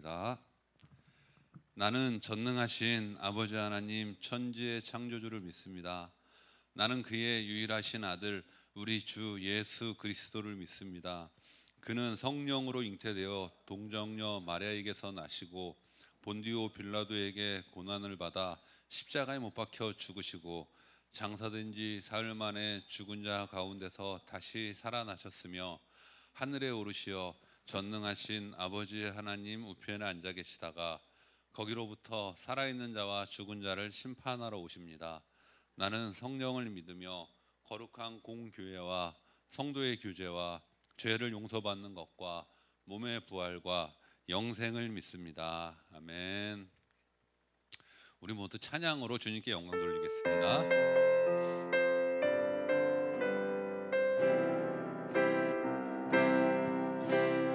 기도하겠습니다. 나는 전능하신 아버지 하나님 천지의 창조주를 믿습니다. 나는 그의 유일하신 아들 우리 주 예수 그리스도를 믿습니다. 그는 성령으로 잉태되어 동정녀 마리아에게서 나시고 본디오 빌라도에게 고난을 받아 십자가에 못 박혀 죽으시고 장사된 지 사흘 만에 죽은 자 가운데서 다시 살아나셨으며 하늘에 오르시어 전능하신 아버지 하나님 우편에 앉아 계시다가 거기로부터 살아있는 자와 죽은 자를 심판하러 오십니다. 나는 성령을 믿으며 거룩한 공교회와 성도의 교제와 죄를 용서받는 것과 몸의 부활과 영생을 믿습니다. 아멘. 우리 모두 찬양으로 주님께 영광 돌리겠습니다.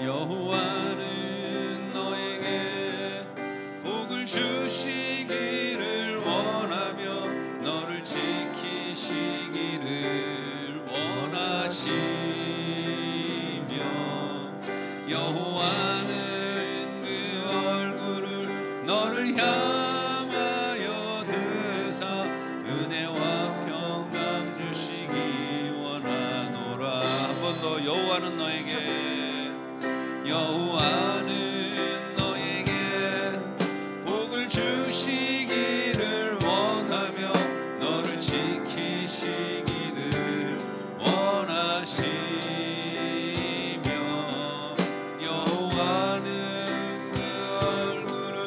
여호와는 너에게 복을 주시기를 원하며 너를 지키시기를 원하시며 여호와는 그 얼굴을 너를 향하여 드사 은혜와 평강 주시기 원하노라. 한 번 더. 여호와는 너에게 복을 주시기를 원하며 너를 지키시기를 원하시며 여호와는 그 얼굴을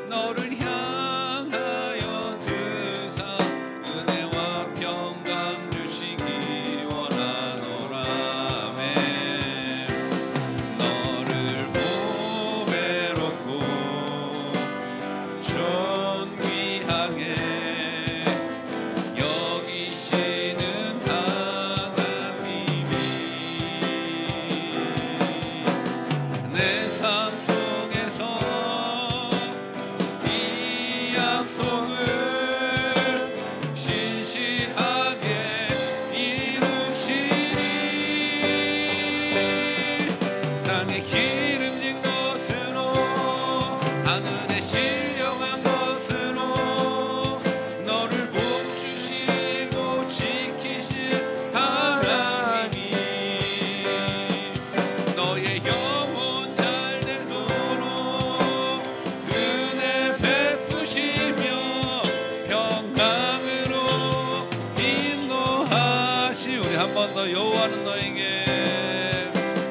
너를 향하여 드사 은혜와 평강 주시기 원하노라. 아멘.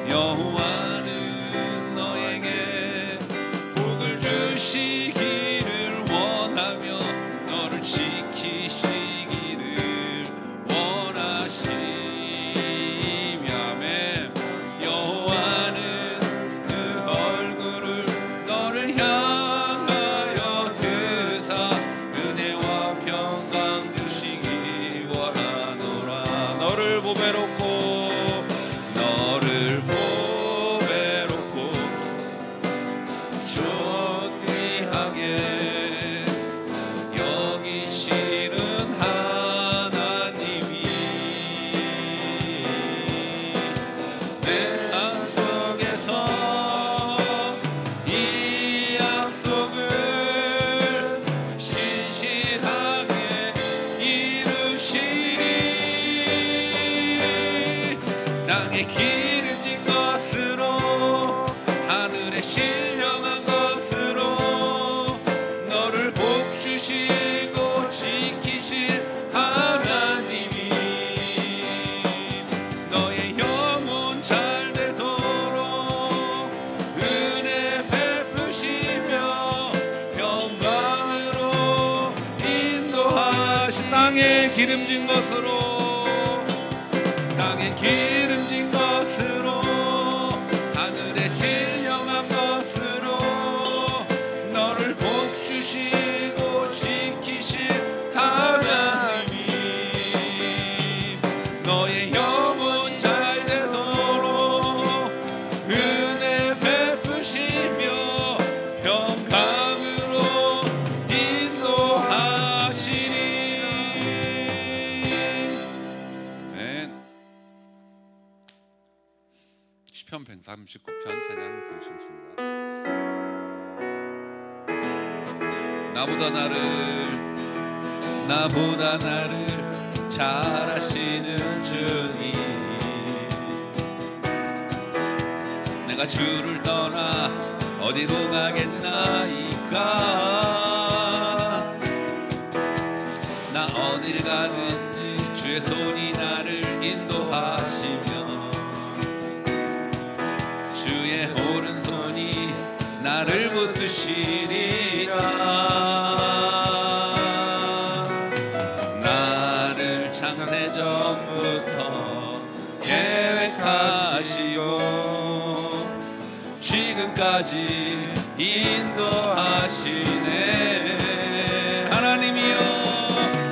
여호와는 너에게 복을 주시기를 원하며 너를 지키시기를 원하시며 아멘. 여호와는 그 얼굴을 너를 향하여 드사 은혜와 평강 주시기 원하노라. 너를 보배롭고 존귀하게 여기시는 하나님이 내 삶 속에서 이 약속을 신실하게 이루시리. 땅에 기름진 것으로 하늘에 신령한 것으로 너를 복주시고 지키실 하나님이 너의 영혼 잘 되도록 은혜 베푸시며 평강으로 인도하신 땅에 기름진 것으로 하늘에 신령한 것으로 너를 복주시고 지키실 하나님이 너의 영혼 잘 되도록 은혜 베푸시며 평강으로 인도하시니 나보다 나를 잘 아시는 주님, 내가 주를 떠나 어디로 가겠나이까. 나 어딜 가든지 주의 손이 나를 인도하시며 주의 오른손이 나를 붙드시리라. 나를 창세전부터 계획하시고 지금까지 인도하시네. 하나님이여,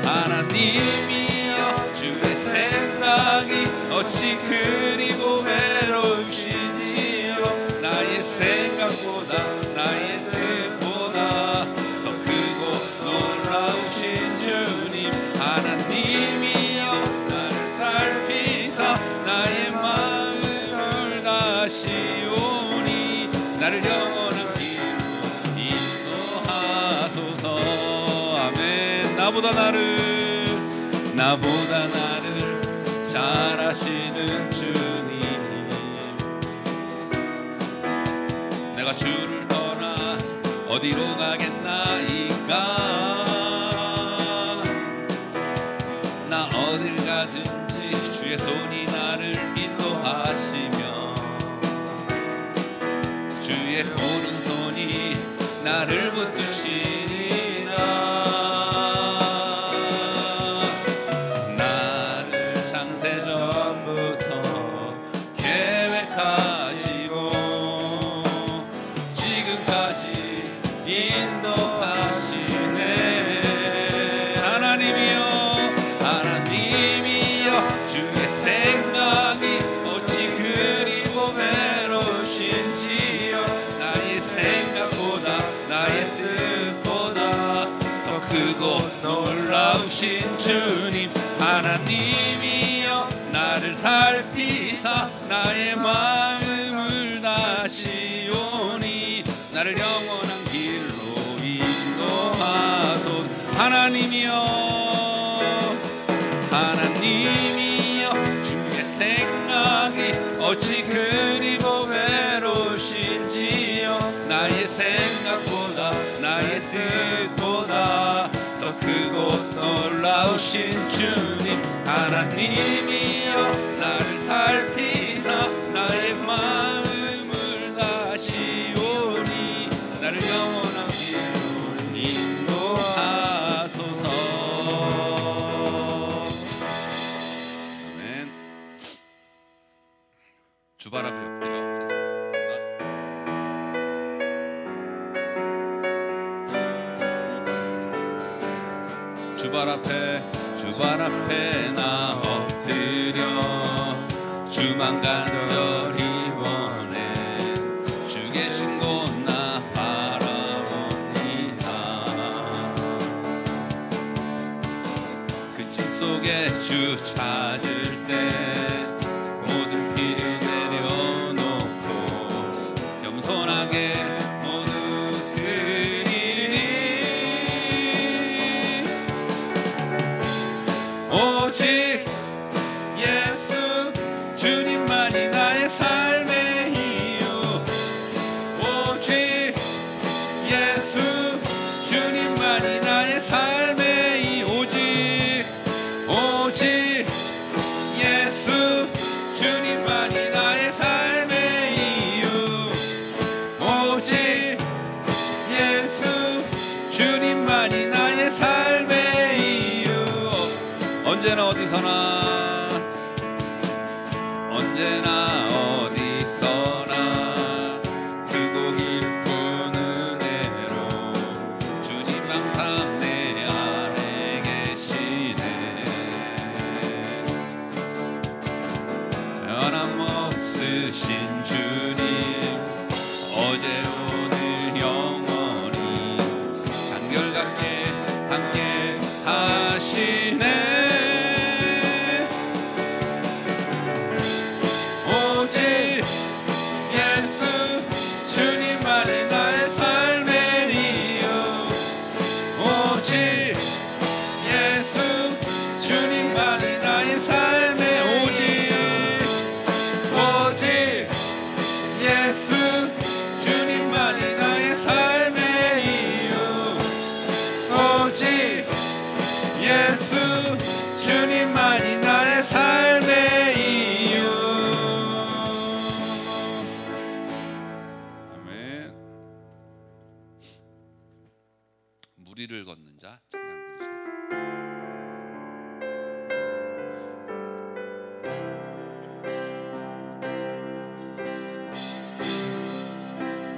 하나님이여, 주의 생각이 어찌 그리고 외로우시지요. 나의 생각보다 나의 뜻보다 더 크고 놀라우신 주님, 하나님이여, 나를 살피사 나의 마음을 다시오니 나를 영원한 길로 인도하소서. 아멘. 나보다 나를 잘 아시는 주님, 내가 주를 떠나 어디로 가겠나이까. 나 어딜 가든지 주의 손이 나를 인도하시며 주의 오른손이 나를 붙드시리라. 나를 창세전부터 계획하시고 지금까지 인도하시네. 하나님이여, 하나님이여, 주의 생각이 어찌 그리고 외로우신지요. 나의 생각보다 나의 뜻보다 더 크고 놀라우신 주님, 하나님이여, 나를 살피사 나의 마음을 다시오니 나를 영원한 길로 인도하소서. 하나님이여, 하나님이여, 주의 생각이 어찌 그리고 외로우신지요. 나의 생각보다 나의 뜻보다 더 크고 놀라우신 주님, 하나님이여, 나를 살피사 나의 마음을 다시오니 나를 영원한 길로 인도하소서. 아멘. 주발 앞에 엎드려 주발 앞에 나 엎드려 주만 간절히 원해. 주 계신 곳 나 바라봅니다. 그 짐 속에 주 찾을 때 모든 필요 내려놓고 겸손하게 모두 드리니 오직 예수 주님만이 나의 삶의 이유. 오직 예수 주님만이 나의 삶의 이유. 오직 예수 주님만이 나의 삶의 이유. 오직 예수 주님만이 나의 삶의 이유. 언제나 어디서나 크고 깊은 은혜로 주님 항상 내 안에 계시네. 변함없으신 주님, 어제 오늘 영원히 한결같게 함께 하시네. 무리를 걷는 자 찬양 드리시겠습니다.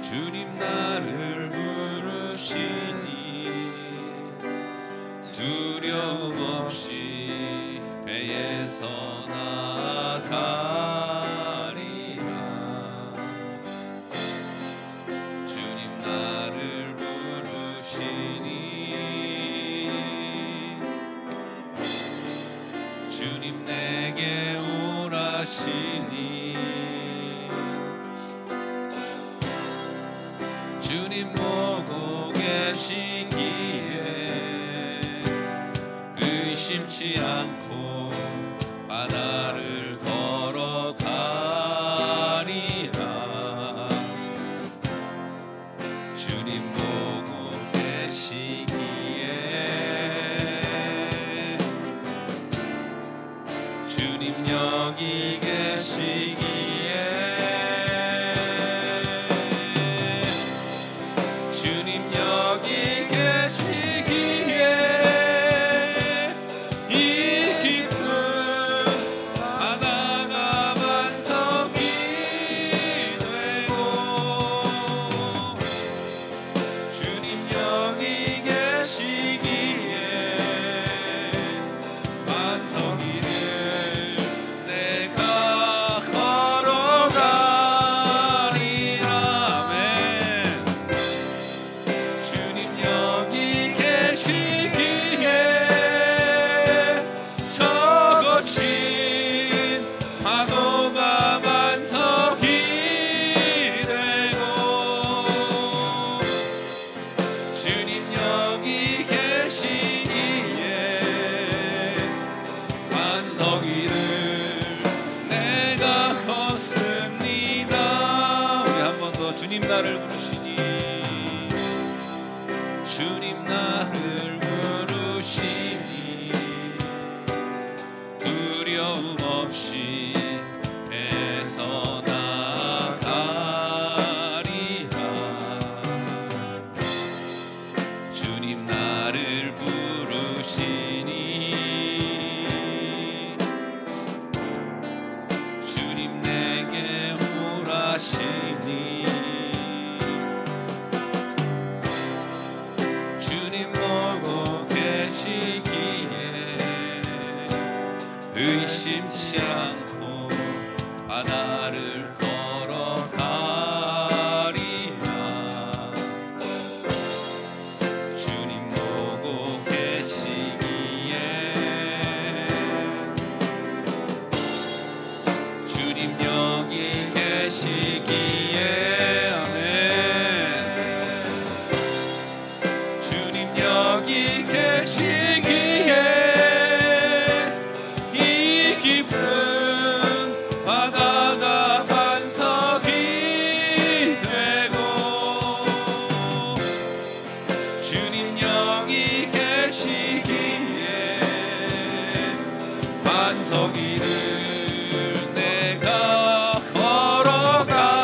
주님 나를 부르시니 두려움 없이 배에서 나가리라. 주님 나를 부르시니 주님 내게 오라시니 주님 보고 계시기에 의심치 않고 바다를 걸어가리라. 주님 보고 계시기에 주님 여기 계시기에 주님 나를 부르시니 주님 나를 부르시니 두려움 없이 배에서 나가리라. 주님 나를 부르시니 주님 내게 오라시니 의심치 않고 바다를 걸어가리라. 주님 보고 계시기에 주님 여기 계시기에 아멘. 주님 여기 계시기에 바다가 반석이 되고 주님 여기 계시기에 반석이를 내가 걸어가리라.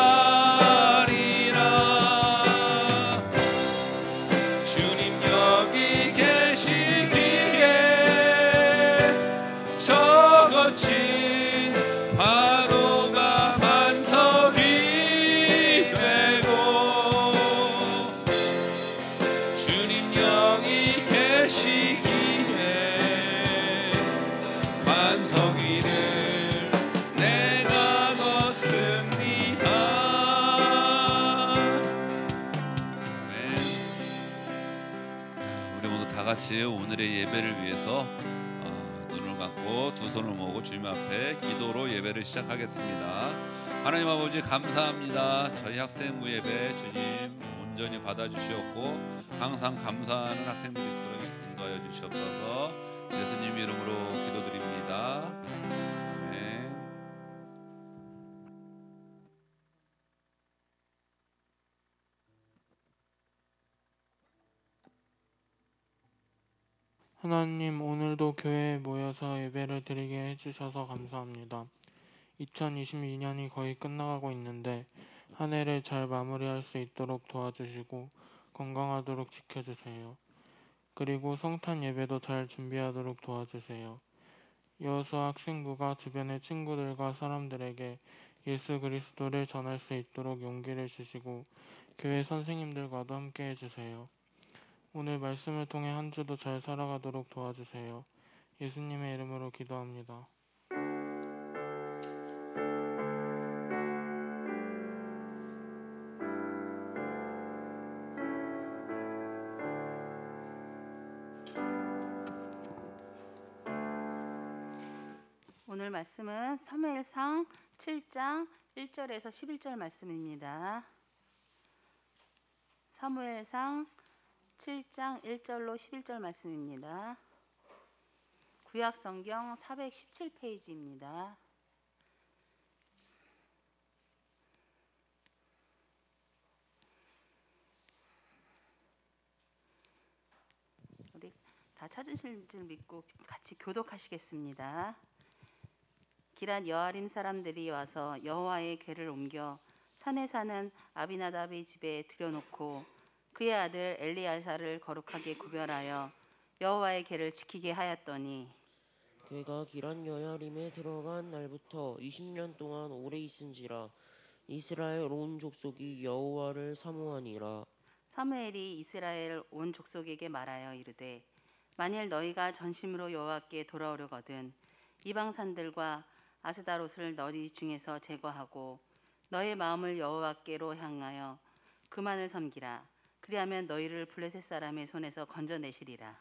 주님 여기 계시기에 저 거친 파도가 반석이 되고 주님 여기 계시기에 반석이를 내가 걷습니다. 아멘. 우리 모두 다 같이 오늘의 예배를 위해서 눈을 감고 두 손을 모으고 주님 앞에 기도로 예배를 시작하겠습니다. 하나님 아버지 감사합니다. 저희 학생부 예배 주님 온전히 받아주시었고 항상 감사하는 학생들이 있도록 인도하여 주시옵소서. 예수님 이름으로 기도드립니다. 아멘. 하나님, 오늘도 교회에 모여서 예배를 드리게 해주셔서 감사합니다. 2022년이 거의 끝나가고 있는데 한 해를 잘 마무리할 수 있도록 도와주시고 건강하도록 지켜주세요. 그리고 성탄 예배도 잘 준비하도록 도와주세요. 여호수아 학생부가 주변의 친구들과 사람들에게 예수 그리스도를 전할 수 있도록 용기를 주시고 교회 선생님들과도 함께 해주세요. 오늘 말씀을 통해 한 주도 잘 살아가도록 도와주세요. 예수님의 이름으로 기도합니다. 오늘 말씀은 사무엘상 7장 1절에서 11절 말씀입니다. 사무엘상 7장 1절로 11절 말씀입니다. 구약성경 417페이지입니다. 우리 다 찾으실 줄 믿고 같이 교독하시겠습니다. 기랏 여아림 사람들이 와서 여호와의 궤를 옮겨 산에 사는 아비나답의 집에 들여놓고 그의 아들 엘리야사를 거룩하게 구별하여 여호와의 궤를 지키게 하였더니 궤가 기란 여야림에 들어간 날부터 20년 동안 오래 있은지라 이스라엘 온 족속이 여호와를 사모하니라. 사무엘이 이스라엘 온 족속에게 말하여 이르되 만일 너희가 전심으로 여호와께 돌아오려거든 이방 산들과 아스다롯을 너희 중에서 제거하고 너의 마음을 여호와께로 향하여 그만을 섬기라. 그리하면 너희를 블레셋 사람의 손에서 건져내시리라.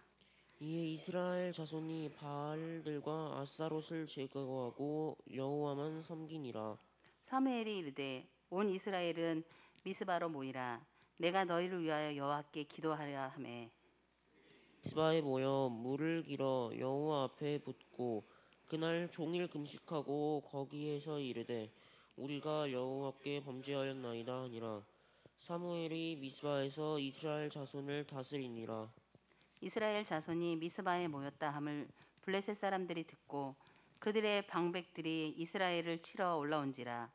이에 이스라엘 자손이 바알들과 아스타롯을 제거하고 여호와만 섬기니라. 사무엘이 이르되 온 이스라엘은 미스바로 모이라. 내가 너희를 위하여 여호와께 기도하려 하매 미스바에 모여 물을 길어 여호와 앞에 붓고 그날 종일 금식하고 거기에서 이르되 우리가 여호와께 범죄하였나이다 하니라. 사무엘이 미스바에서 이스라엘 자손을 다스리니라. 이스라엘 자손이 미스바에 모였다 함을 블레셋 사람들이 듣고 그들의 방백들이 이스라엘을 치러 올라온지라.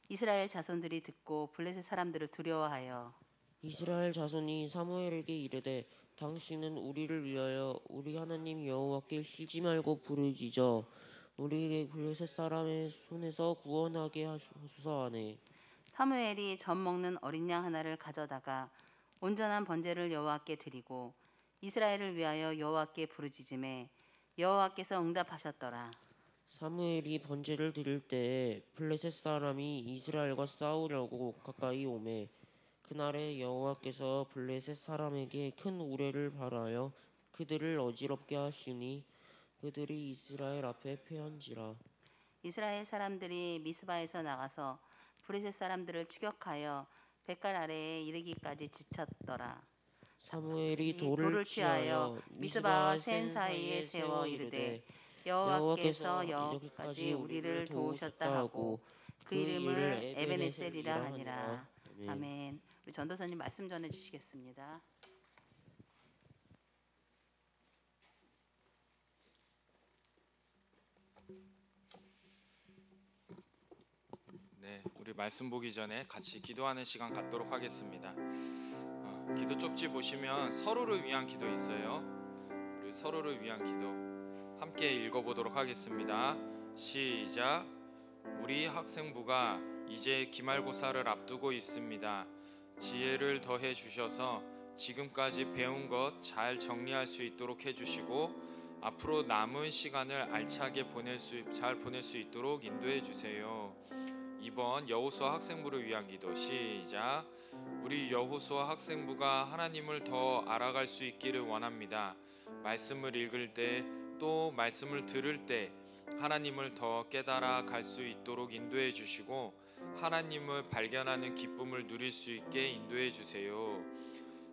이스라엘 자손들이 듣고 블레셋 사람들을 두려워하여 이스라엘 자손이 사무엘에게 이르되 당신은 우리를 위하여 우리 하나님 여호와께 쉬지 말고 부르짖어 우리에게 블레셋 사람의 손에서 구원하게 하소서 하네. 사무엘이 젖 먹는 어린 양 하나를 가져다가 온전한 번제를 여호와께 드리고 이스라엘을 위하여 여호와께 부르짖음에 여호와께서 응답하셨더라. 사무엘이 번제를 드릴 때에 블레셋 사람이 이스라엘과 싸우려고 가까이 오매 그날에 여호와께서 블레셋 사람에게 큰 우레를 발하여 그들을 어지럽게 하시니 그들이 이스라엘 앞에 패한지라. 이스라엘 사람들이 미스바에서 나가서 블레셋 사람들을 추격하여 뱃갈 아래에 이르기까지 지쳤더라. 사무엘이 돌을 취하여 미스바와 센 사이에 세워 이르되 여호와께서 여기까지 우리를 도우셨다 하고 그 이름을 에베네셀이라 하니라. 아멘. 우리 전도사님 말씀 전해 주시겠습니다. 네, 우리 말씀 보기 전에 같이 기도하는 시간 갖도록 하겠습니다. 기도 쪽지 보시면 서로를 위한 기도 있어요. 우리 서로를 위한 기도 함께 읽어보도록 하겠습니다. 시작. 우리 학생부가 이제 기말고사를 앞두고 있습니다. 지혜를 더해 주셔서 지금까지 배운 것 잘 정리할 수 있도록 해주시고 앞으로 남은 시간을 알차게 잘 보낼 수 있도록 인도해 주세요. 2번 여호수아 학생부를 위한 기도 시작. 우리 여호수아 학생부가 하나님을 더 알아갈 수 있기를 원합니다. 말씀을 읽을 때 또 말씀을 들을 때 하나님을 더 깨달아 갈 수 있도록 인도해 주시고 하나님을 발견하는 기쁨을 누릴 수 있게 인도해 주세요.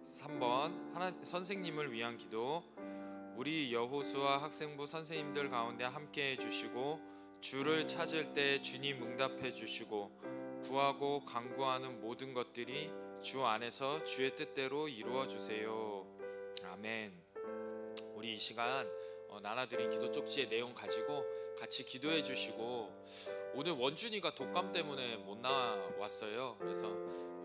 3번 선생님을 위한 기도 우리 여호수아 학생부 선생님들 가운데 함께 해주시고 주를 찾을 때 주님 응답해 주시고 구하고 간구하는 모든 것들이 주 안에서 주의 뜻대로 이루어 주세요. 아멘. 우리 이 시간 나눠드린 기도 쪽지의 내용 가지고 같이 기도해 주시고 오늘 원준이가 독감 때문에 못 나왔어요. 그래서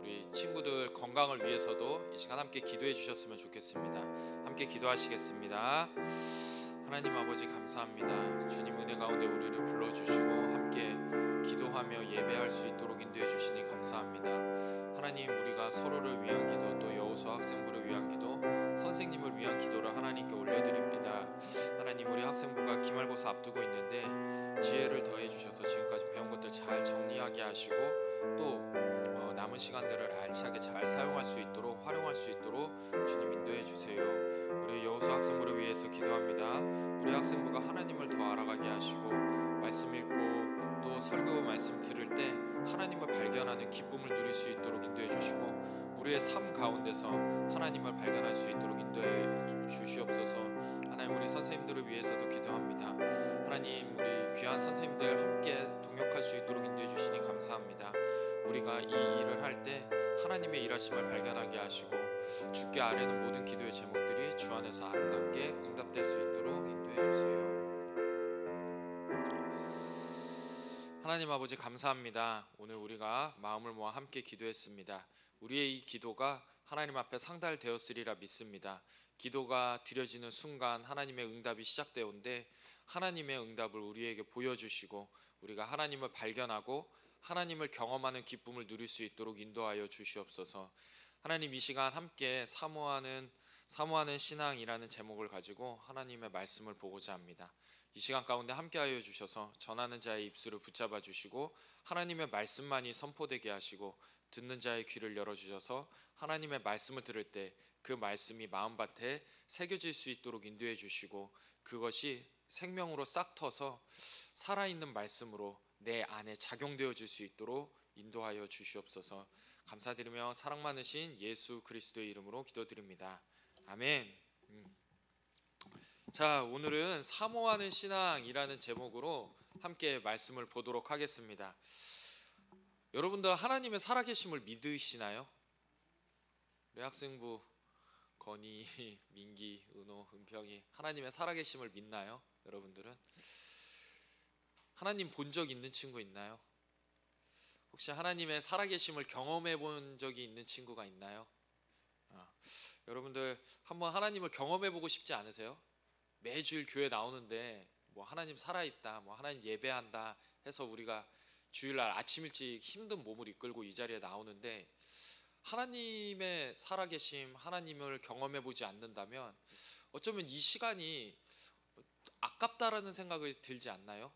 우리 친구들 건강을 위해서도 이 시간 함께 기도해 주셨으면 좋겠습니다. 함께 기도하시겠습니다. 하나님 아버지 감사합니다. 주님 은혜 가운데 우리를 불러주시고 함께 기도하며 예배할 수 있도록 인도해 주시니 감사합니다. 하나님, 우리가 서로를 위한 기도, 또 여호수 학생부를 위한 기도, 선생님을 위한 기도를 하나님께 올려드립니다. 하나님, 우리 학생부가 기말고사 앞두고 있는데 지혜를 더해 주셔서 지금까지 배운 것들 잘 정리하게 하시고 또 남은 시간들을 알차게 잘 사용할 수 있도록, 활용할 수 있도록 주님 인도해 주세요. 우리 여호수 학생부를 위해서 기도합니다. 우리 학생부가 하나님을 더 알아가게 하시고 말씀 읽고 또 설교 말씀 들을 때 하나님을 발견하는 기쁨을 누릴 수 있도록 인도해 주시고 우리의 삶 가운데서 하나님을 발견할 수 있도록 인도해 주시옵소서. 하나님, 우리 선생님들을 위해서도 기도합니다. 하나님, 우리 귀한 선생님들 함께 동역할 수 있도록 인도해 주시니 감사합니다. 우리가 이 일을 할 때 하나님의 일하심을 발견하게 하시고 주께 아뢰는 모든 기도의 제목들이 주 안에서 아름답게 응답될 수 있도록 인도해 주세요. 하나님 아버지 감사합니다. 오늘 우리가 마음을 모아 함께 기도했습니다. 우리의 이 기도가 하나님 앞에 상달되었으리라 믿습니다. 기도가 드려지는 순간 하나님의 응답이 시작되온데 하나님의 응답을 우리에게 보여주시고 우리가 하나님을 발견하고 하나님을 경험하는 기쁨을 누릴 수 있도록 인도하여 주시옵소서. 하나님, 이 시간 함께 사모하는 신앙이라는 제목을 가지고 하나님의 말씀을 보고자 합니다. 이 시간 가운데 함께하여 주셔서 전하는 자의 입술을 붙잡아 주시고 하나님의 말씀만이 선포되게 하시고 듣는 자의 귀를 열어주셔서 하나님의 말씀을 들을 때 그 말씀이 마음밭에 새겨질 수 있도록 인도해 주시고 그것이 생명으로 싹 터서 살아있는 말씀으로 내 안에 작용되어질 수 있도록 인도하여 주시옵소서. 감사드리며 사랑 많으신 예수 그리스도의 이름으로 기도드립니다. 아멘. 자, 오늘은 사모하는 신앙이라는 제목으로 함께 말씀을 보도록 하겠습니다. 여러분들 하나님의 살아계심을 믿으시나요? 우리 학생부 건희, 민기, 은호, 은평이 하나님의 살아계심을 믿나요? 여러분들은 하나님 본 적 있는 친구 있나요? 혹시 하나님의 살아계심을 경험해 본 적이 있는 친구가 있나요? 여러분들 한번 하나님을 경험해 보고 싶지 않으세요? 매주일 교회 나오는데 뭐 하나님 살아있다, 뭐 하나님 예배한다 해서 우리가 주일날 아침 일찍 힘든 몸을 이끌고 이 자리에 나오는데 하나님의 살아계심, 하나님을 경험해 보지 않는다면 어쩌면 이 시간이 아깝다라는 생각이 들지 않나요?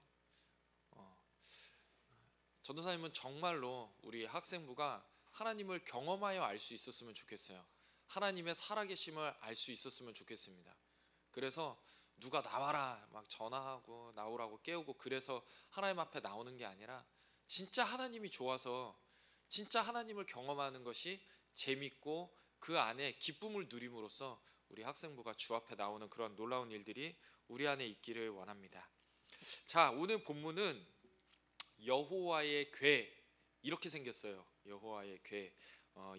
전도사님은 정말로 우리 학생부가 하나님을 경험하여 알 수 있었으면 좋겠어요. 하나님의 살아계심을 알 수 있었으면 좋겠습니다. 그래서 누가 나와라 막 전화하고 나오라고 깨우고 그래서 하나님 앞에 나오는 게 아니라 진짜 하나님이 좋아서 진짜 하나님을 경험하는 것이 재밌고 그 안에 기쁨을 누림으로써 우리 학생부가 주 앞에 나오는 그런 놀라운 일들이 우리 안에 있기를 원합니다. 자, 오늘 본문은 여호와의 궤 이렇게 생겼어요. 여호와의 궤,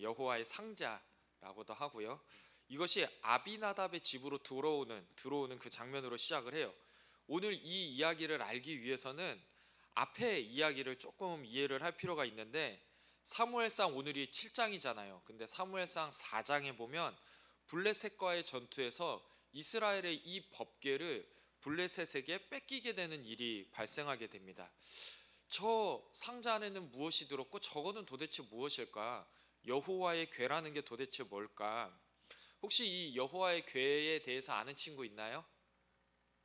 여호와의 상자라고도 하고요. 이것이 아비나답의 집으로 들어오는 그 장면으로 시작을 해요. 오늘 이 이야기를 알기 위해서는 앞에 이야기를 조금 이해를 할 필요가 있는데 사무엘상 오늘이 7장이잖아요. 근데 사무엘상 4장에 보면 블레셋과의 전투에서 이스라엘의 이 법궤를 블레셋에게 뺏기게 되는 일이 발생하게 됩니다. 저 상자 안에는 무엇이 들었고 저거는 도대체 무엇일까? 여호와의 궤라는 게 도대체 뭘까? 혹시 이 여호와의 궤에 대해서 아는 친구 있나요?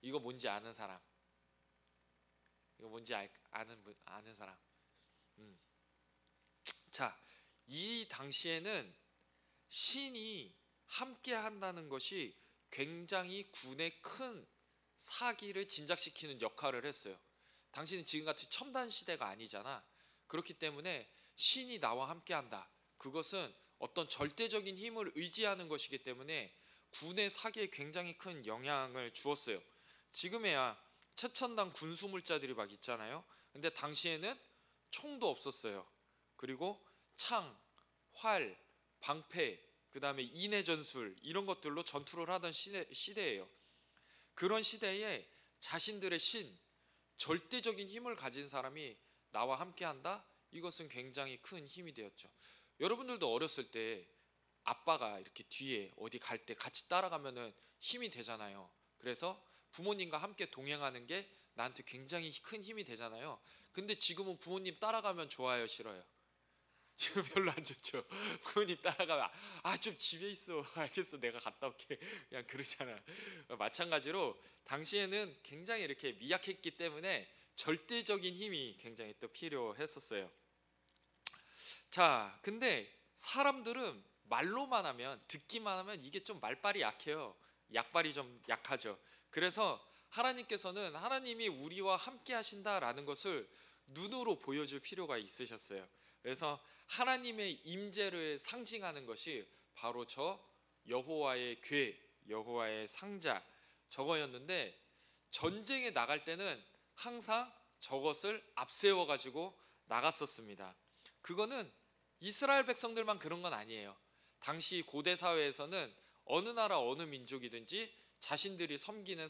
이거 뭔지 아는 사람? 이거 뭔지 아는 사람? 자, 이 당시에는 신이 함께 한다는 것이 굉장히 군의 큰 사기를 진작시키는 역할을 했어요. 당신은 지금같이 첨단 시대가 아니잖아. 그렇기 때문에 신이 나와 함께 한다. 그것은 어떤 절대적인 힘을 의지하는 것이기 때문에 군의 사기에 굉장히 큰 영향을 주었어요. 지금에야 최첨단 군수물자들이 막 있잖아요. 근데 당시에는 총도 없었어요. 그리고 창, 활, 방패, 그 다음에 인해 전술 이런 것들로 전투를 하던 시대예요. 그런 시대에 자신들의 신, 절대적인 힘을 가진 사람이 나와 함께한다? 이것은 굉장히 큰 힘이 되었죠. 여러분들도 어렸을 때 아빠가 이렇게 뒤에 어디 갈 때 같이 따라가면은 힘이 되잖아요. 그래서 부모님과 함께 동행하는 게 나한테 굉장히 큰 힘이 되잖아요. 근데 지금은 부모님 따라가면 좋아요, 싫어요? 지금 별로 안 좋죠. 부모님 따라가면 좀 집에 있어. 알겠어, 내가 갔다 올게. 그냥 그러잖아. 마찬가지로 당시에는 굉장히 이렇게 미약했기 때문에 절대적인 힘이 굉장히 또 필요했었어요. 자, 근데 사람들은 말로만 하면, 듣기만 하면 이게 좀 말발이 약해요. 약발이 좀 약하죠. 그래서 하나님께서는 하나님이 우리와 함께 하신다라는 것을 눈으로 보여줄 필요가 있으셨어요. 그래서 하나님의 임재를 상징하는 것이 바로 저 여호와의 궤, 여호와의 상자 저거였는데, 전쟁에 나갈 때는 항상 저것을 앞세워 가지고 나갔었습니다. 그거는 이스라엘 백성들만 그런 건 아니에요. 당시 고대 사회에서는 어느 나라 어느 민족이든지 자신들이 섬기는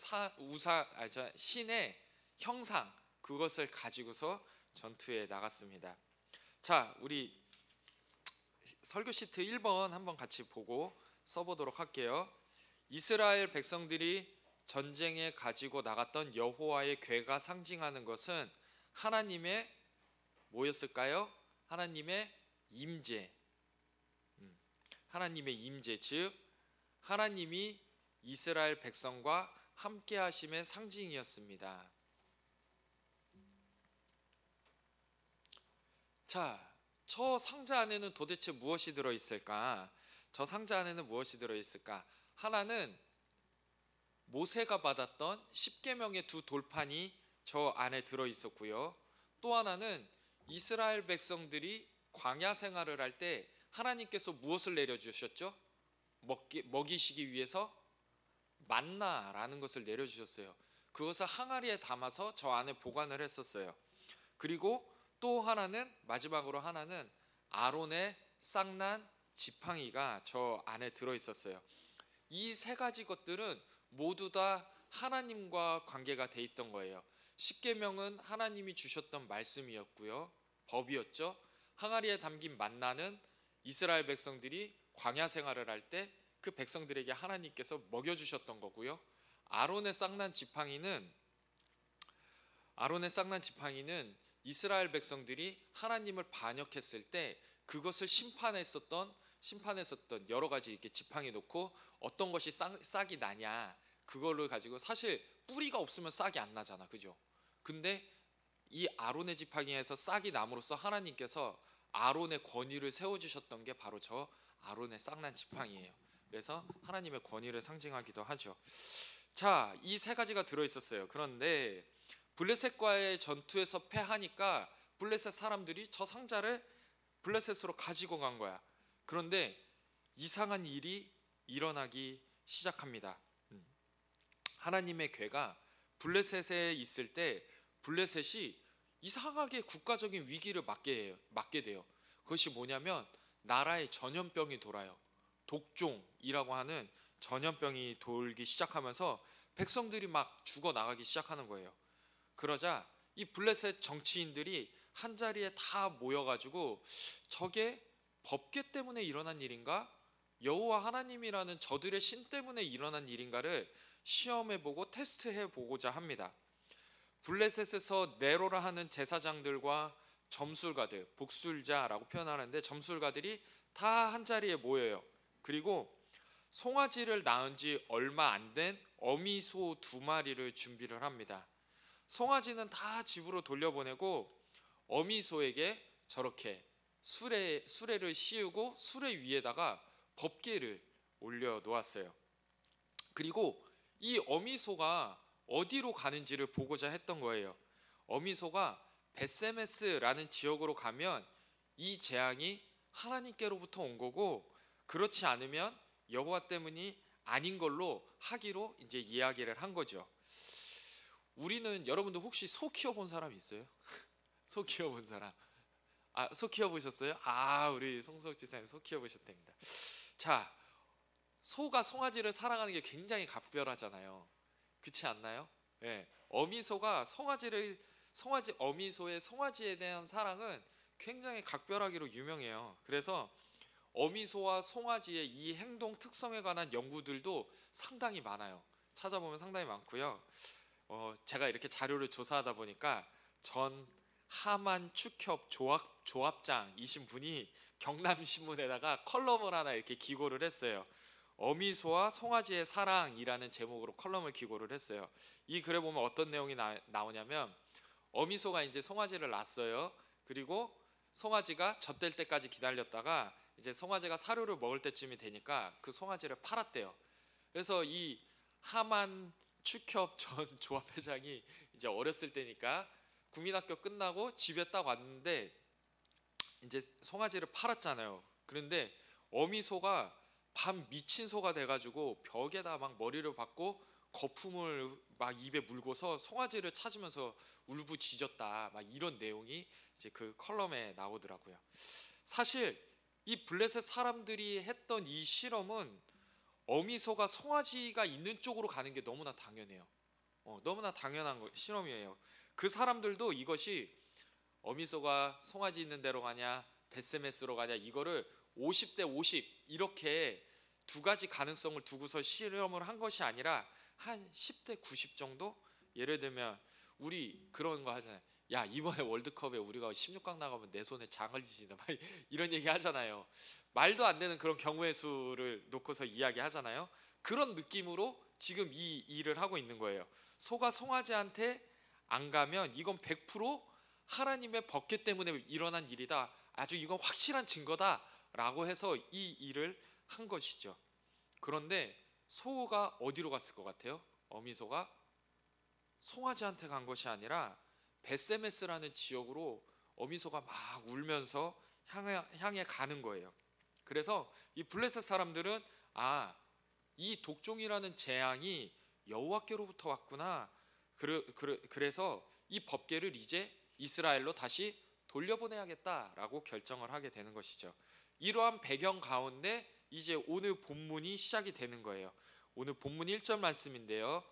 신의 형상, 그것을 가지고서 전투에 나갔습니다. 자, 우리 설교 시트 1번 한번 같이 보고 써보도록 할게요. 이스라엘 백성들이 전쟁에 가지고 나갔던 여호와의 궤가 상징하는 것은 하나님의 뭐였을까요? 하나님의 임재. 하나님의 임재, 즉 하나님이 이스라엘 백성과 함께 하심의 상징이었습니다. 자, 저 상자 안에는 도대체 무엇이 들어있을까? 저 상자 안에는 무엇이 들어있을까? 하나는 모세가 받았던 10계명의 두 돌판이 저 안에 들어있었고요. 또 하나는 이스라엘 백성들이 광야 생활을 할 때 하나님께서 무엇을 내려주셨죠? 먹이시기 위해서 만나라는 것을 내려주셨어요. 그것을 항아리에 담아서 저 안에 보관을 했었어요. 그리고 또 하나는, 마지막으로 하나는 아론의 쌍난 지팡이가 저 안에 들어있었어요. 이 세 가지 것들은 모두 다 하나님과 관계가 돼 있던 거예요. 십계명은 하나님이 주셨던 말씀이었고요, 법이었죠. 항아리에 담긴 만나는 이스라엘 백성들이 광야 생활을 할 때 그 백성들에게 하나님께서 먹여주셨던 거고요. 아론의 쌍난 지팡이는 이스라엘 백성들이 하나님을 반역했을 때 그것을 심판했었던 여러 가지 이렇게 지팡이 놓고 어떤 것이 싹이 나냐, 그거를 가지고, 사실 뿌리가 없으면 싹이 안 나잖아, 그죠? 근데 이 아론의 지팡이에서 싹이 남으로써 하나님께서 아론의 권위를 세워주셨던 게 바로 저 아론의 쌍난 지팡이예요. 그래서 하나님의 권위를 상징하기도 하죠. 자, 이 세 가지가 들어있었어요. 그런데 블레셋과의 전투에서 패하니까 블레셋 사람들이 저 상자를 블레셋으로 가지고 간 거야. 그런데 이상한 일이 일어나기 시작합니다. 하나님의 궤가 블레셋에 있을 때 블레셋이 이상하게 국가적인 위기를 맞게 돼요. 그것이 뭐냐면 나라에 전염병이 돌아요. 독종이라고 하는 전염병이 돌기 시작하면서 백성들이 막 죽어나가기 시작하는 거예요. 그러자 이 블레셋 정치인들이 한자리에 다 모여가지고 저게 법궤 때문에 일어난 일인가? 여호와 하나님이라는 저들의 신 때문에 일어난 일인가를 시험해보고 테스트해보고자 합니다. 블레셋에서 네로라 하는 제사장들과 점술가들, 복술자라고 표현하는데 점술가들이 다 한자리에 모여요. 그리고 송아지를 낳은 지 얼마 안 된 어미소 2마리를 준비를 합니다. 송아지는 다 집으로 돌려보내고 어미소에게 저렇게 수레를 씌우고 수레 위에다가 법궤를 올려놓았어요. 그리고 이 어미소가 어디로 가는지를 보고자 했던 거예요. 어미소가 베세메스라는 지역으로 가면 이 재앙이 하나님께로부터 온 거고, 그렇지 않으면 여호와 때문이 아닌 걸로 하기로 이제 이야기를 한 거죠. 우리는, 여러분들 혹시 소 키워본 사람 있어요? 소 키워본 사람? 소 키워보셨어요? 우리 송석 지사님 소 키워보셨답니다. 자, 소가 송아지를 사랑하는 게 굉장히 각별하잖아요. 그렇지 않나요? 네. 어미소가 어미소의 송아지에 대한 사랑은 굉장히 각별하기로 유명해요. 그래서 어미소와 송아지의 이 행동 특성에 관한 연구들도 상당히 많아요. 찾아보면 상당히 많고요. 제가 이렇게 자료를 조사하다 보니까 전 하만 축협 조합장이신 분이 경남신문에다가 컬럼을 하나 이렇게 기고를 했어요. 어미소와 송아지의 사랑이라는 제목으로 컬럼을 기고를 했어요. 이 글에 보면 어떤 내용이 나오냐면, 어미소가 이제 송아지를 낳았어요. 그리고 송아지가 젖될 때까지 기다렸다가 이제 송아지가 사료를 먹을 때쯤이 되니까 그 송아지를 팔았대요. 그래서 이 하만 축협 전 조합회장이 이제 어렸을 때니까 국민학교 끝나고 집에 딱 왔는데 이제 송아지를 팔았잖아요. 그런데 어미소가 밤 미친 소가 돼가지고 벽에다 막 머리를 박고 거품을 막 입에 물고서 송아지를 찾으면서 울부짖었다, 막 이런 내용이 이제 그 컬럼에 나오더라고요. 사실 이 블레셋 사람들이 했던 이 실험은 어미소가 송아지가 있는 쪽으로 가는 게 너무나 당연해요. 너무나 당연한 실험이에요. 그 사람들도 이것이 어미소가 송아지 있는 데로 가냐 베세메스로 가냐, 이거를 50대 50 이렇게 두 가지 가능성을 두고서 실험을 한 것이 아니라 한 10대 90 정도? 예를 들면 우리 그런 거 하잖아요. 야, 이번에 월드컵에 우리가 16강 나가면 내 손에 장을 지진다, 이런 얘기 하잖아요. 말도 안 되는 그런 경우의 수를 놓고서 이야기하잖아요. 그런 느낌으로 지금 이 일을 하고 있는 거예요. 소가 송아지한테 안 가면 이건 100% 하나님의 법궤 때문에 일어난 일이다, 아주 이건 확실한 증거다 라고 해서 이 일을 한 것이죠. 그런데 소가 어디로 갔을 것 같아요? 어미소가 송아지한테 간 것이 아니라 베세메스라는 지역으로 어미소가 막 울면서 향해 가는 거예요. 그래서 이 블레셋 사람들은 이 독종이라는 재앙이 여호와께로부터 왔구나. 그래서 이 법궤를 이제 이스라엘로 다시 돌려보내야겠다라고 결정을 하게 되는 것이죠. 이러한 배경 가운데 이제 오늘 본문이 시작이 되는 거예요. 오늘 본문 1절 말씀인데요.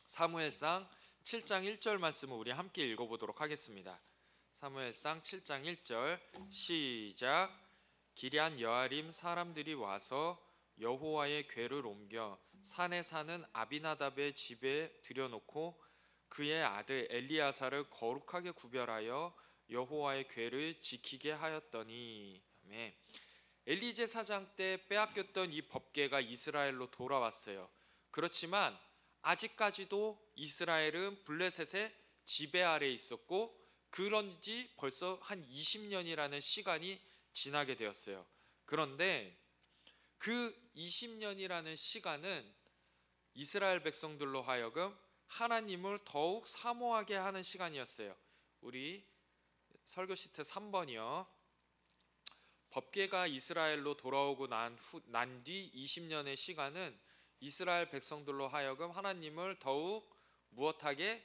사무엘상 7장 1절 말씀을 우리 함께 읽어보도록 하겠습니다. 사무엘상 7장 1절 시작. 기럇 여아림 사람들이 와서 여호와의 궤를 옮겨 산에 사는 아비나답의 집에 들여놓고 그의 아들 엘리야사를 거룩하게 구별하여 여호와의 궤를 지키게 하였더니. 아멘. 엘리 제사장 때 빼앗겼던 이 법궤가 이스라엘로 돌아왔어요. 그렇지만 아직까지도 이스라엘은 블레셋의 지배 아래에 있었고, 그런지 벌써 한 20년이라는 시간이 지나게 되었어요. 그런데 그 20년이라는 시간은 이스라엘 백성들로 하여금 하나님을 더욱 사모하게 하는 시간이었어요. 우리 설교 시트 3번이요. 법궤가 이스라엘로 돌아오고 난 뒤 20년의 시간은 이스라엘 백성들로 하여금 하나님을 더욱 무엇하게?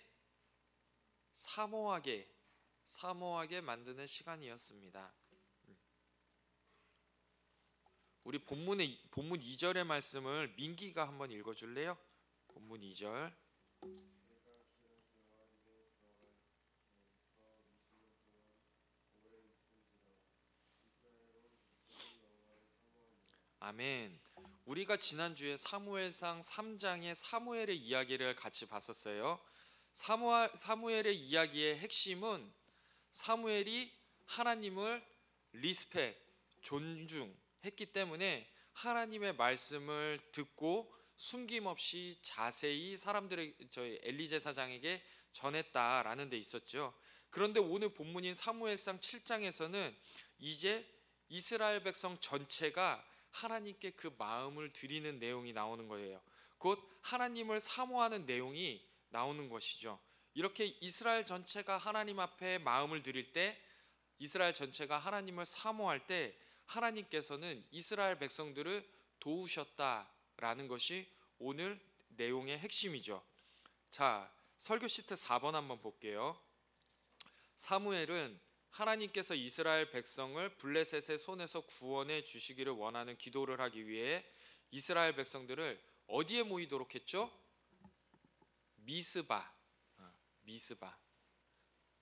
사모하게 만드는 시간이었습니다. 우리 본문 2절의 말씀을 민기가 한번 읽어줄래요? 본문 2절. 아멘. 우리가 지난주에 사무엘상 3장의 사무엘의 이야기를 같이 봤었어요. 사무엘의 이야기의 핵심은 사무엘이 하나님을 존중했기 때문에 하나님의 말씀을 듣고 숨김없이 자세히 저희 엘리 제사장에게 전했다라는 데 있었죠. 그런데 오늘 본문인 사무엘상 7장에서는 이제 이스라엘 백성 전체가 하나님께 그 마음을 드리는 내용이 나오는 거예요. 곧 하나님을 사모하는 내용이 나오는 것이죠. 이렇게 이스라엘 전체가 하나님 앞에 마음을 드릴 때, 이스라엘 전체가 하나님을 사모할 때 하나님께서는 이스라엘 백성들을 도우셨다라는 것이 오늘 내용의 핵심이죠. 자, 설교 시트 4번 한번 볼게요. 사무엘은 하나님께서 이스라엘 백성을 블레셋의 손에서 구원해 주시기를 원하는 기도를 하기 위해 이스라엘 백성들을 어디에 모이도록 했죠? 미스바.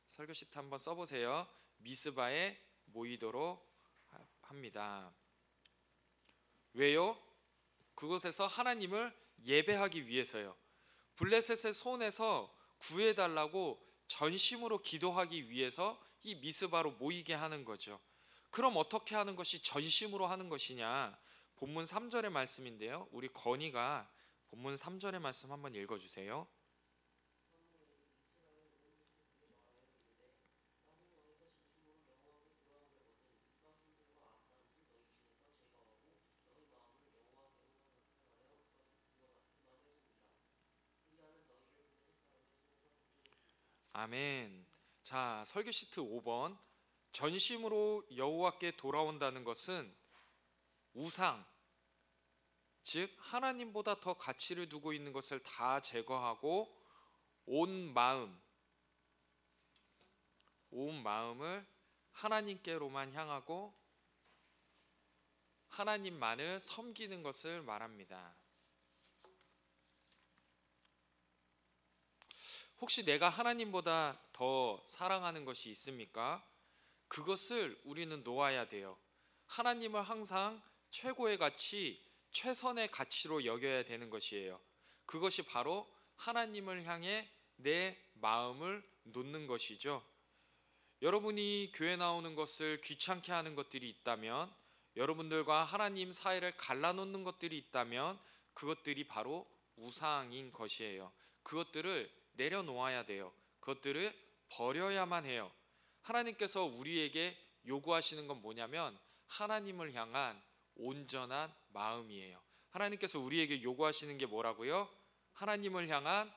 설교 시트 한번 써보세요. 미스바에 모이도록 합니다. 왜요? 그곳에서 하나님을 예배하기 위해서요. 블레셋의 손에서 구해달라고 전심으로 기도하기 위해서 이 미스바로 모이게 하는 거죠. 그럼 어떻게 하는 것이 전심으로 하는 것이냐? 본문 3절의 말씀인데요. 우리 건이가 본문 3절의 말씀 한번 읽어주세요. 아멘. 자, 설교 시트 5번. 전심으로 여호와께 돌아온다는 것은 우상, 즉 하나님보다 더 가치를 두고 있는 것을 다 제거하고 온 마음을 하나님께로만 향하고 하나님만을 섬기는 것을 말합니다. 혹시 내가 하나님보다 더 사랑하는 것이 있습니까? 그것을 우리는 놓아야 돼요. 하나님을 항상 최고의 가치, 최선의 가치로 여겨야 되는 것이에요. 그것이 바로 하나님을 향해 내 마음을 놓는 것이죠. 여러분이 교회 나오는 것을 귀찮게 하는 것들이 있다면, 여러분들과 하나님 사이를 갈라놓는 것들이 있다면 그것들이 바로 우상인 것이에요. 그것들을 내려놓아야 돼요. 그것들을 버려야만 해요. 하나님께서 우리에게 요구하시는 건 뭐냐면 하나님을 향한 온전한 마음이에요. 하나님께서 우리에게 요구하시는 게 뭐라고요? 하나님을 향한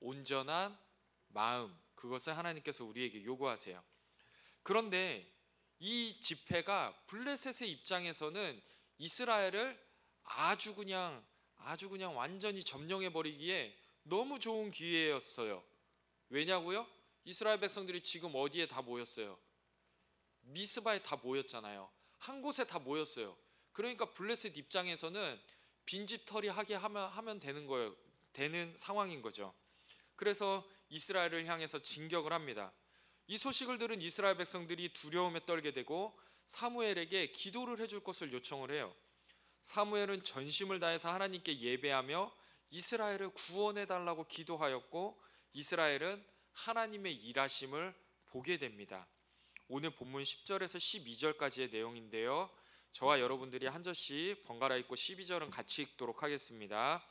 온전한 마음. 그것을 하나님께서 우리에게 요구하세요. 그런데 이 집회가 블레셋의 입장에서는 이스라엘을 아주 그냥 완전히 점령해 버리기에 너무 좋은 기회였어요. 왜냐고요? 이스라엘 백성들이 지금 어디에 다 모였어요? 미스바에 다 모였잖아요. 한 곳에 다 모였어요. 그러니까 블레셋 입장에서는 빈집털이 하게 하면 되는 거예요. 되는 상황인 거죠. 그래서 이스라엘을 향해서 진격을 합니다. 이 소식을 들은 이스라엘 백성들이 두려움에 떨게 되고 사무엘에게 기도를 해줄 것을 요청을 해요. 사무엘은 전심을 다해서 하나님께 예배하며 이스라엘을 구원해 달라고 기도하였고 이스라엘은 하나님의 일하심을 보게 됩니다. 오늘 본문 10절에서 12절까지의 내용인데요. 저와 여러분들이 한 절씩 번갈아 읽고 12절은 같이 읽도록 하겠습니다.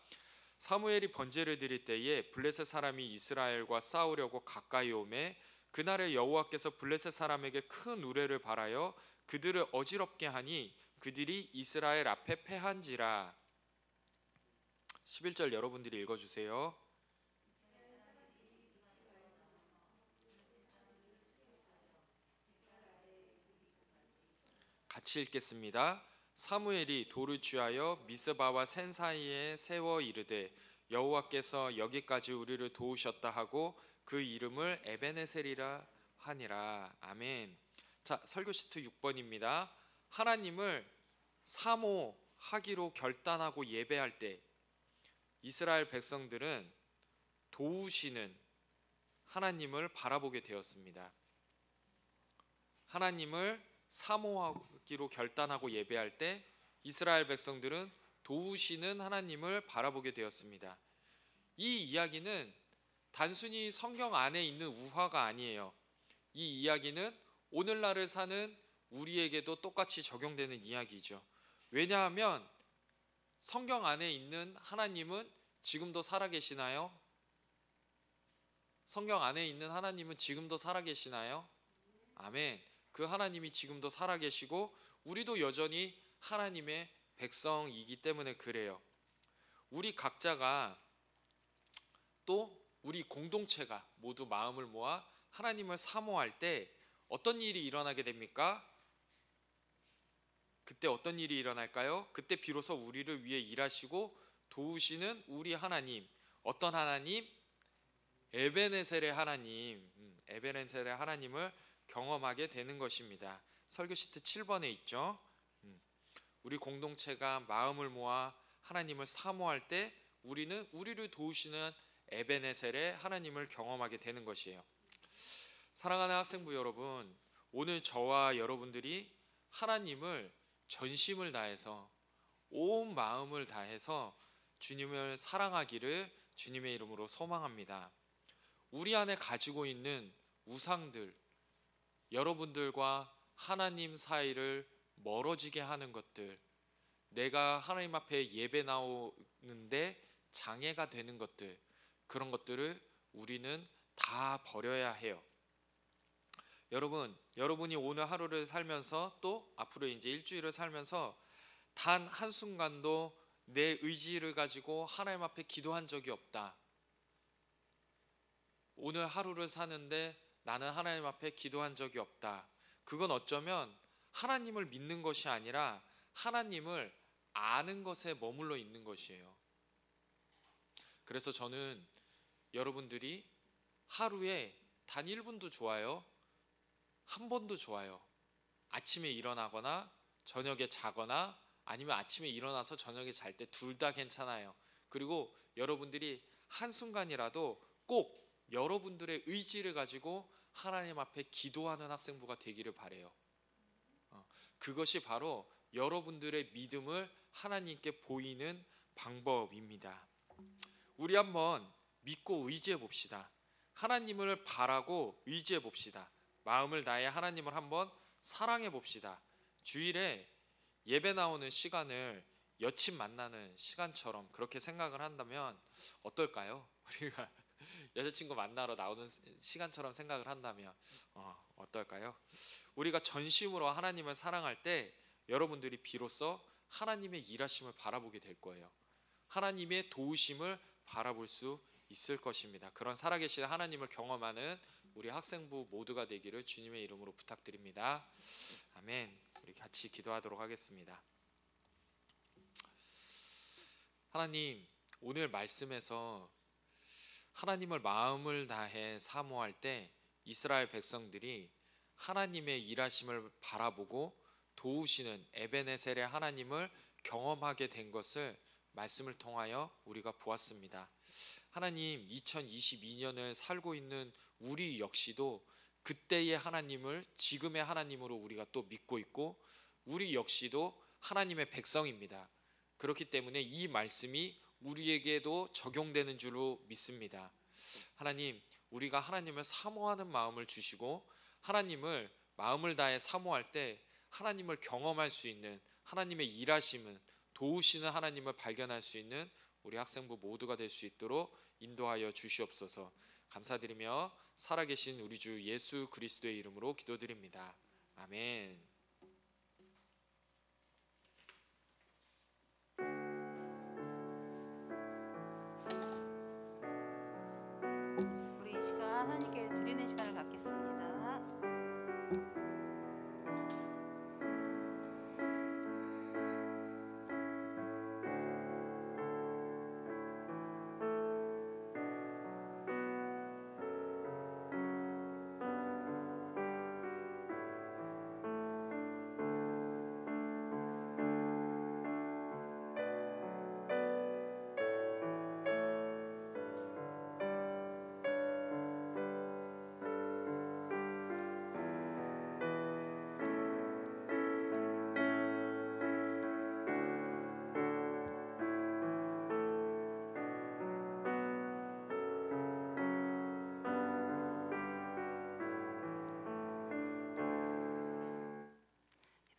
사무엘이 번제를 드릴 때에 블레셋 사람이 이스라엘과 싸우려고 가까이 오매 그날에 여호와께서 블레셋 사람에게 큰 우레를 발하여 그들을 어지럽게 하니 그들이 이스라엘 앞에 패한지라. 11절 여러분들이 읽어주세요. 같이 읽겠습니다. 사무엘이 돌을 취하여 미스바와 센 사이에 세워 이르되 여호와께서 여기까지 우리를 도우셨다 하고 그 이름을 에베네셀이라 하니라. 아멘. 자, 설교 시트 6번입니다. 하나님을 사모하기로 결단하고 예배할 때 이스라엘 백성들은 도우시는 하나님을 바라보게 되었습니다. 하나님을 사모하기로 결단하고 예배할 때 이스라엘 백성들은 도우시는 하나님을 바라보게 되었습니다. 이 이야기는 단순히 성경 안에 있는 우화가 아니에요. 이 이야기는 오늘날을 사는 우리에게도 똑같이 적용되는 이야기죠. 왜냐하면 성경 안에 있는 하나님은 지금도 살아계시나요? 성경 안에 있는 하나님은 지금도 살아계시나요? 아멘. 그 하나님이 지금도 살아계시고 우리도 여전히 하나님의 백성이기 때문에 그래요. 우리 각자가 또 우리 공동체가 모두 마음을 모아 하나님을 사모할 때 어떤 일이 일어나게 됩니까? 그때 어떤 일이 일어날까요? 그때 비로소 우리를 위해 일하시고 도우시는 우리 하나님. 어떤 하나님? 에베네셀의 하나님. 에베네셀의 하나님을 경험하게 되는 것입니다. 설교 시트 7번에 있죠. 우리 공동체가 마음을 모아 하나님을 사모할 때 우리는 우리를 도우시는 에베네셀의 하나님을 경험하게 되는 것이에요. 사랑하는 학생부 여러분, 오늘 저와 여러분들이 하나님을 전심을 다해서 온 마음을 다해서 주님을 사랑하기를 주님의 이름으로 소망합니다. 우리 안에 가지고 있는 우상들, 여러분들과 하나님 사이를 멀어지게 하는 것들, 내가 하나님 앞에 예배 나오는데 장애가 되는 것들, 그런 것들을 우리는 다 버려야 해요. 여러분이 오늘 하루를 살면서 또 앞으로 이제 일주일을 살면서 단 한순간도 내 의지를 가지고 하나님 앞에 기도한 적이 없다. 오늘 하루를 사는데 나는 하나님 앞에 기도한 적이 없다. 그건 어쩌면 하나님을 믿는 것이 아니라 하나님을 아는 것에 머물러 있는 것이에요. 그래서 저는 여러분들이 하루에 단 1분도 좋아요. 한 번도 좋아요. 아침에 일어나거나 저녁에 자거나 아니면 아침에 일어나서 저녁에 잘 때 둘 다 괜찮아요. 그리고 여러분들이 한순간이라도 꼭 여러분들의 의지를 가지고 하나님 앞에 기도하는 학생부가 되기를 바라요. 그것이 바로 여러분들의 믿음을 하나님께 보이는 방법입니다. 우리 한번 믿고 의지해 봅시다. 하나님을 바라고 의지해 봅시다. 마음을 다해 하나님을 한번 사랑해 봅시다. 주일에 예배 나오는 시간을 여친 만나는 시간처럼 그렇게 생각을 한다면 어떨까요? 우리가 여자친구 만나러 나오는 시간처럼 생각을 한다면 어떨까요? 우리가 전심으로 하나님을 사랑할 때 여러분들이 비로소 하나님의 일하심을 바라보게 될 거예요. 하나님의 도우심을 바라볼 수 있을 것입니다. 그런 살아계신 하나님을 경험하는 우리 학생부 모두가 되기를 주님의 이름으로 부탁드립니다. 아멘. 우리 같이 기도하도록 하겠습니다. 하나님, 오늘 말씀에서 하나님을 마음을 다해 사모할 때 이스라엘 백성들이 하나님의 일하심을 바라보고 도우시는 에베네셀의 하나님을 경험하게 된 것을 말씀을 통하여 우리가 보았습니다. 하나님, 2022년을 살고 있는 우리 역시도 그때의 하나님을 지금의 하나님으로 우리가 또 믿고 있고 우리 역시도 하나님의 백성입니다. 그렇기 때문에 이 말씀이 우리에게도 적용되는 줄로 믿습니다. 하나님, 우리가 하나님을 사모하는 마음을 주시고 하나님을 마음을 다해 사모할 때 하나님을 경험할 수 있는 하나님의 일하심은 도우시는 하나님을 발견할 수 있는 우리 학생부 모두가 될 수 있도록 인도하여 주시옵소서. 감사드리며 살아계신 우리 주 예수 그리스도의 이름으로 기도드립니다. 아멘. 우리 이 시간 하나님께 드리는 시간을 갖겠습니다.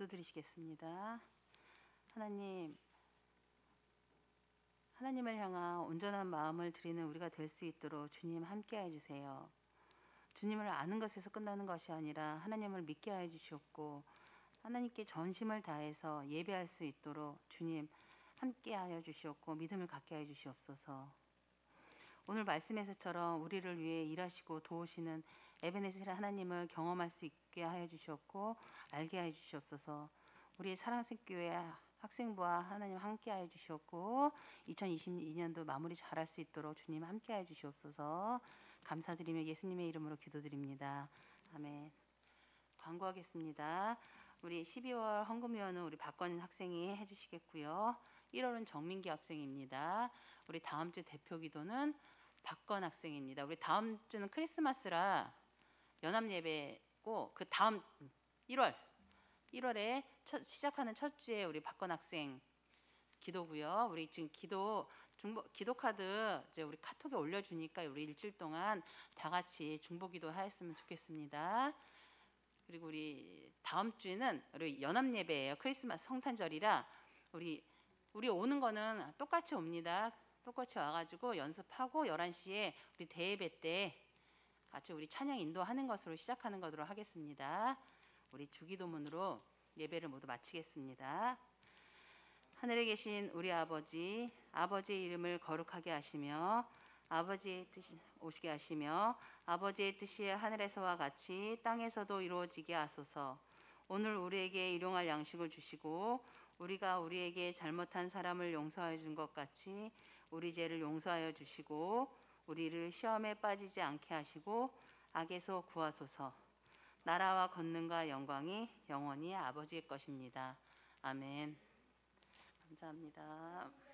기도드리시겠습니다. 하나님을 향한 온전한 마음을 드리는 우리가 될 수 있도록 주님 함께해 주세요. 주님을 아는 것에서 끝나는 것이 아니라 하나님을 믿게 해 주시옵고 하나님께 전심을 다해서 예배할 수 있도록 주님 함께하여 주시옵고 믿음을 갖게 해 주시옵소서. 오늘 말씀에서처럼 우리를 위해 일하시고 도우시는 에베네셀 하나님을 경험할 수 있게 하여 주시옵고 알게 하여 주시옵소서. 우리의 사랑생교회 학생부와 하나님 함께 하여 주시옵고 2022년도 마무리 잘할 수 있도록 주님 함께 하여 주시옵소서. 감사드리며 예수님의 이름으로 기도드립니다. 아멘. 광고하겠습니다. 우리 12월 헌금위원은 우리 박건 학생이 해주시겠고요. 1월은 정민기 학생입니다. 우리 다음 주 대표 기도는 박건 학생입니다. 우리 다음 주는 크리스마스라 연합 예배 있고 그 다음 1월에 시작하는 첫 주에 우리 박건 학생 기도고요. 우리 지금 기도 카드 이제 우리 카톡에 올려주니까 우리 일주일 동안 다 같이 중보기도 하였으면 좋겠습니다. 그리고 우리 다음 주에는 우리 연합 예배예요. 크리스마스 성탄절이라 우리 오는 거는 똑같이 옵니다. 똑같이 와가지고 연습하고 11시에 우리 대예배 때 같이 우리 찬양 인도하는 것으로 시작하는 것으로 하겠습니다. 우리 주기도문으로 예배를 모두 마치겠습니다. 하늘에 계신 우리 아버지, 아버지의 이름을 거룩하게 하시며 아버지의 뜻이 오시게 하시며 아버지의 뜻이 하늘에서와 같이 땅에서도 이루어지게 하소서. 오늘 우리에게 일용할 양식을 주시고 우리가 우리에게 잘못한 사람을 용서하여 준 것 같이 우리 죄를 용서하여 주시고 우리를 시험에 빠지지 않게 하시고 악에서 구하소서. 나라와 권능과 영광이 영원히 아버지의 것입니다. 아멘. 감사합니다.